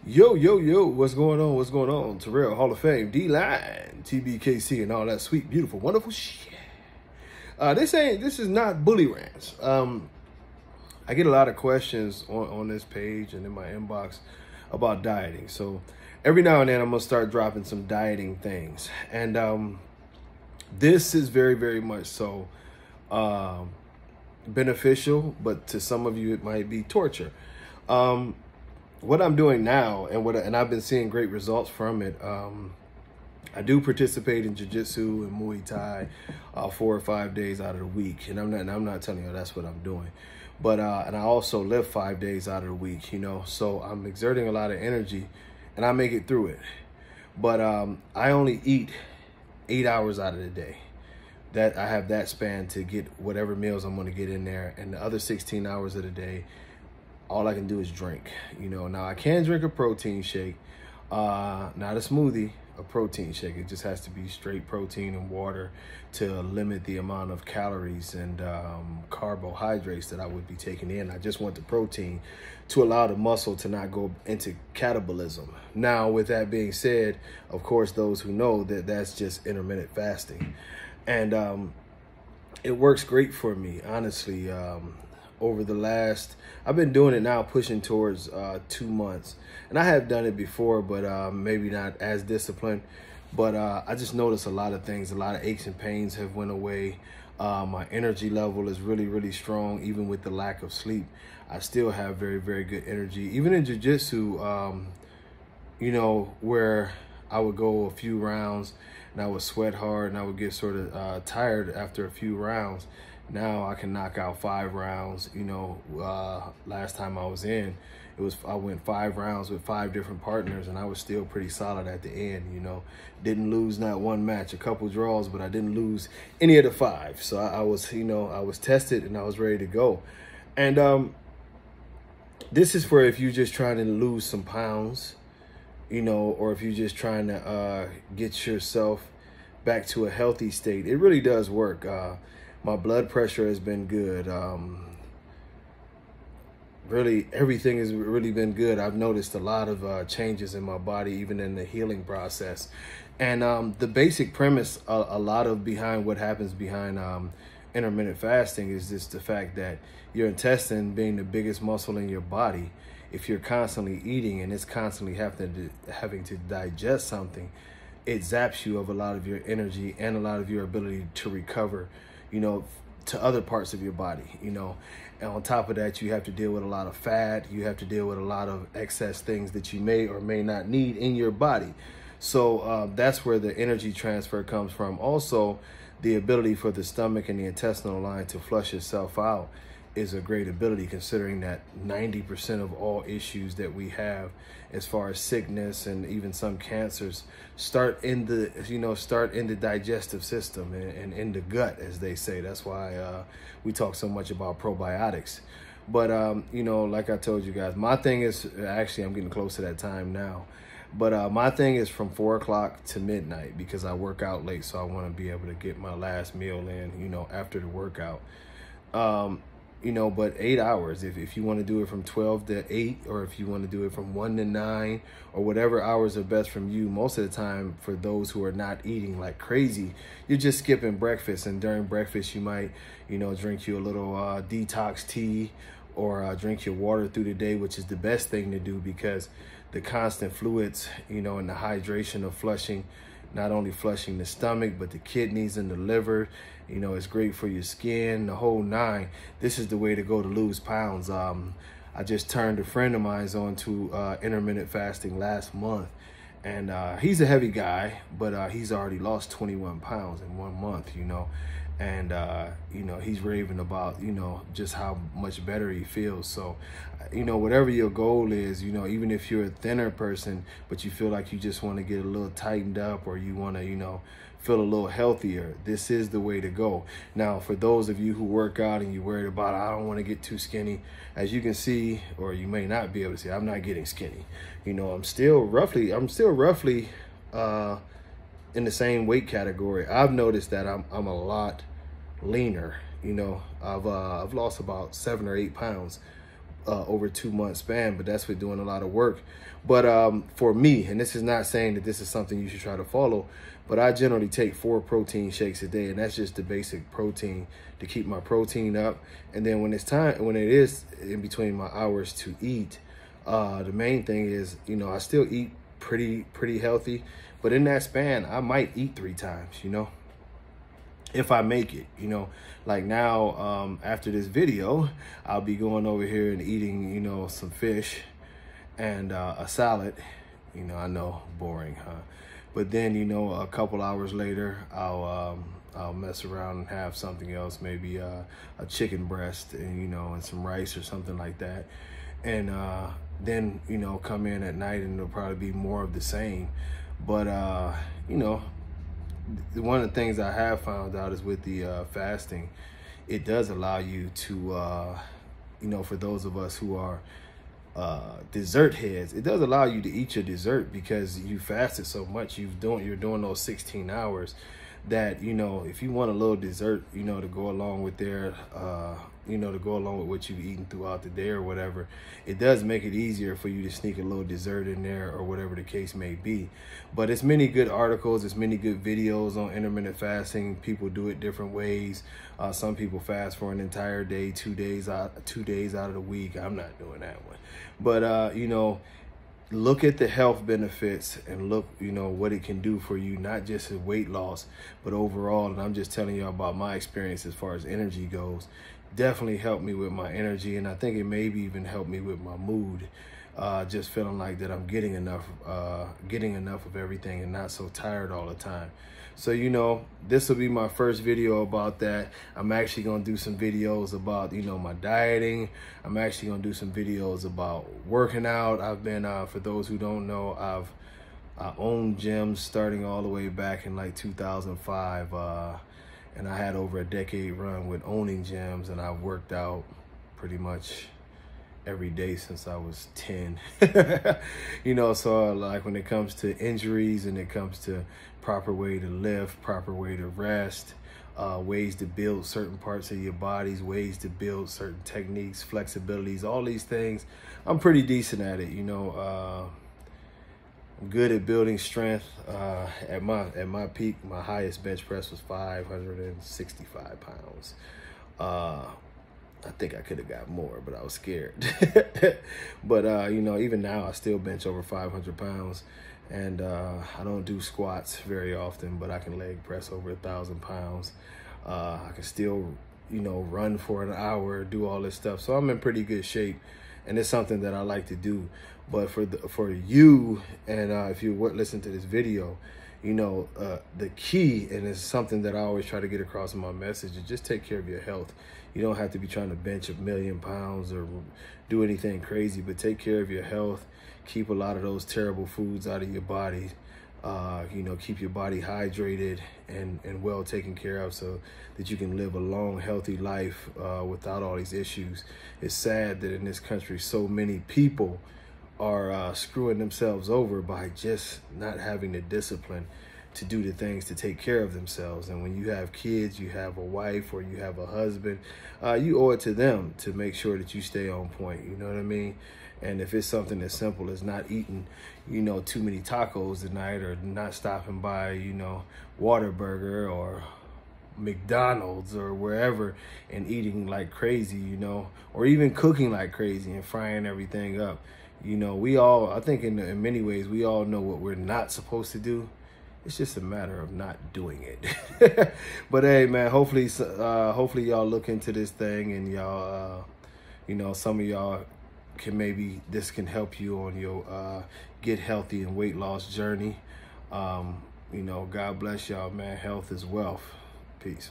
Yo, what's going on? What's going on? Terrell, Hall of Fame, D-Line, TBKC, and all that sweet, beautiful, wonderful shit. This is not bully rants. I get a lot of questions on this page and in my inbox about dieting. So every now and then I'm gonna start dropping some dieting things. And this is very, very much so beneficial, but to some of you it might be torture. What I'm doing now, and I've been seeing great results from it. I do participate in jiu-jitsu and Muay Thai 4 or 5 days out of the week, and I'm not telling you that's what I'm doing, but and I also live 5 days out of the week, so I'm exerting a lot of energy, and I make it through it. But I only eat 8 hours out of the day. That I have that span to get whatever meals I'm going to get in there, and the other 16 hours of the day, all I can do is drink. Now I can drink a protein shake, not a smoothie, a protein shake. It just has to be straight protein and water to limit the amount of calories and carbohydrates that I would be taking in. I just want the protein to allow the muscle to not go into catabolism. Now, with that being said, of course, those who know that's just intermittent fasting. And it works great for me, honestly. Over the last, I've been doing it now pushing towards 2 months. And I have done it before, but maybe not as disciplined. But I just noticed a lot of things. A lot of aches and pains have went away. My energy level is really, really strong. Even with the lack of sleep, I still have very, very good energy. Even in jiu-jitsu, where I would go a few rounds and I would sweat hard and I would get sort of tired after a few rounds. Now I can knock out 5 rounds. Last time I was in, I went 5 rounds with 5 different partners, and I was still pretty solid at the end. Didn't lose not one match, a couple draws, but I didn't lose any of the 5. So I was tested and I was ready to go. And this is for if you're just trying to lose some pounds, or if you're just trying to get yourself back to a healthy state. It really does work. My blood pressure has been good. Really, everything has really been good. I've noticed a lot of changes in my body, even in the healing process. And the basic premise, a lot of behind what happens behind intermittent fasting is just the fact that your intestine, being the biggest muscle in your body, if you're constantly eating and it's constantly having to digest something, it zaps you of a lot of your energy and a lot of your ability to recover, to other parts of your body, and on top of that, you have to deal with a lot of fat. You have to deal with a lot of excess things that you may or may not need in your body. So that's where the energy transfer comes from. Also, the ability for the stomach and the intestinal line to flush itself out is a great ability, considering that 90% of all issues that we have as far as sickness and even some cancers start in the digestive system and in the gut, as they say. That's why we talk so much about probiotics. But like I told you guys, my thing is, actually I'm getting close to that time now, but my thing is from 4 o'clock to midnight, because I work out late, so I want to be able to get my last meal in, after the workout. But 8 hours, if you want to do it from 12 to 8, or if you want to do it from 1 to 9, or whatever hours are best from you. Most of the time, for those who are not eating like crazy, you're just skipping breakfast. And during breakfast, you might, drink you a little detox tea, or drink your water through the day, which is the best thing to do, because the constant fluids, and the hydration of flushing, not only flushing the stomach, but the kidneys and the liver, it's great for your skin, the whole 9. This is the way to go to lose pounds. I just turned a friend of mine on to intermittent fasting last month, and he's a heavy guy, but he's already lost 21 pounds in 1 month, and he's raving about, just how much better he feels. So, whatever your goal is, even if you're a thinner person, but you feel like you just want to get a little tightened up, or you want to, feel a little healthier, this is the way to go. Now, for those of you who work out and you're worried about, I don't want to get too skinny, as you can see, or you may not be able to see, I'm not getting skinny. I'm still roughly in the same weight category. I've noticed that I'm a lot leaner. I've lost about 7 or 8 pounds over 2 month span, but that's with doing a lot of work. But for me, and this is not saying that this is something you should try to follow, but I generally take 4 protein shakes a day, and that's just the basic protein to keep my protein up. And then when it is in between my hours to eat, the main thing is, you know, I still eat pretty healthy, but in that span, I might eat 3 times, you know, if I make it, you know. Like now, after this video, I'll be going over here and eating, you know, some fish and a salad. You know, I know, boring, huh? But then, you know, a couple hours later, I'll mess around and have something else, maybe a chicken breast and, you know, and some rice or something like that. And then, you know, come in at night and it'll probably be more of the same. But, you know, one of the things I have found out is with the fasting, it does allow you to, you know, for those of us who are dessert heads, it does allow you to eat your dessert because you fasted so much. You're doing those 16 hours that, you know, if you want a little dessert, you know, to go along with you know, to go along with what you've eaten throughout the day or whatever, it does make it easier for you to sneak a little dessert in there or whatever the case may be. But it's many good articles, it's many good videos on intermittent fasting. People do it different ways. Some people fast for an entire day, 2 days out of the week. I'm not doing that one. But, you know, look at the health benefits and look, you know, what it can do for you, not just in weight loss, but overall. And I'm just telling you about my experience as far as energy goes. Definitely helped me with my energy, and I think it maybe even helped me with my mood. Just feeling like that I'm getting enough of everything and not so tired all the time. So, you know, this will be my first video about that. I'm actually going to do some videos about, you know, my dieting. I'm actually going to do some videos about working out. I've been, for those who don't know, I owned gyms starting all the way back in like 2005. And I had over a decade run with owning gyms, and I've worked out pretty much every day since I was 10. You know, so like when it comes to injuries and it comes to proper way to lift, proper way to rest, ways to build certain parts of your bodies, ways to build certain techniques, flexibilities, all these things, I'm pretty decent at it, you know. I'm good at building strength. At my peak, my highest bench press was 565 pounds. I think I could have got more, but I was scared. But, you know, even now I still bench over 500 pounds. And I don't do squats very often, but I can leg press over 1,000 pounds. I can still, you know, run for an hour, do all this stuff. So I'm in pretty good shape, and it's something that I like to do. But for you, and if you listen to this video, you know, the key, and it's something that I always try to get across in my message, is just take care of your health. You don't have to be trying to bench 1,000,000 pounds or do anything crazy, but take care of your health. Keep a lot of those terrible foods out of your body. You know, keep your body hydrated and well taken care of so that you can live a long, healthy life without all these issues. It's sad that in this country, so many people are screwing themselves over by just not having the discipline to do the things to take care of themselves. And when you have kids, you have a wife or you have a husband, you owe it to them to make sure that you stay on point. You know what I mean? And if it's something as simple as not eating, you know, too many tacos at night, or not stopping by, you know, Whataburger or McDonald's or wherever and eating like crazy, you know, or even cooking like crazy and frying everything up. You know, we all, I think in many ways, we all know what we're not supposed to do. It's just a matter of not doing it. But hey, man, hopefully y'all look into this thing, and y'all, you know, some of y'all this can help you on your get healthy and weight loss journey. You know, God bless y'all, man. Health is wealth. Peace.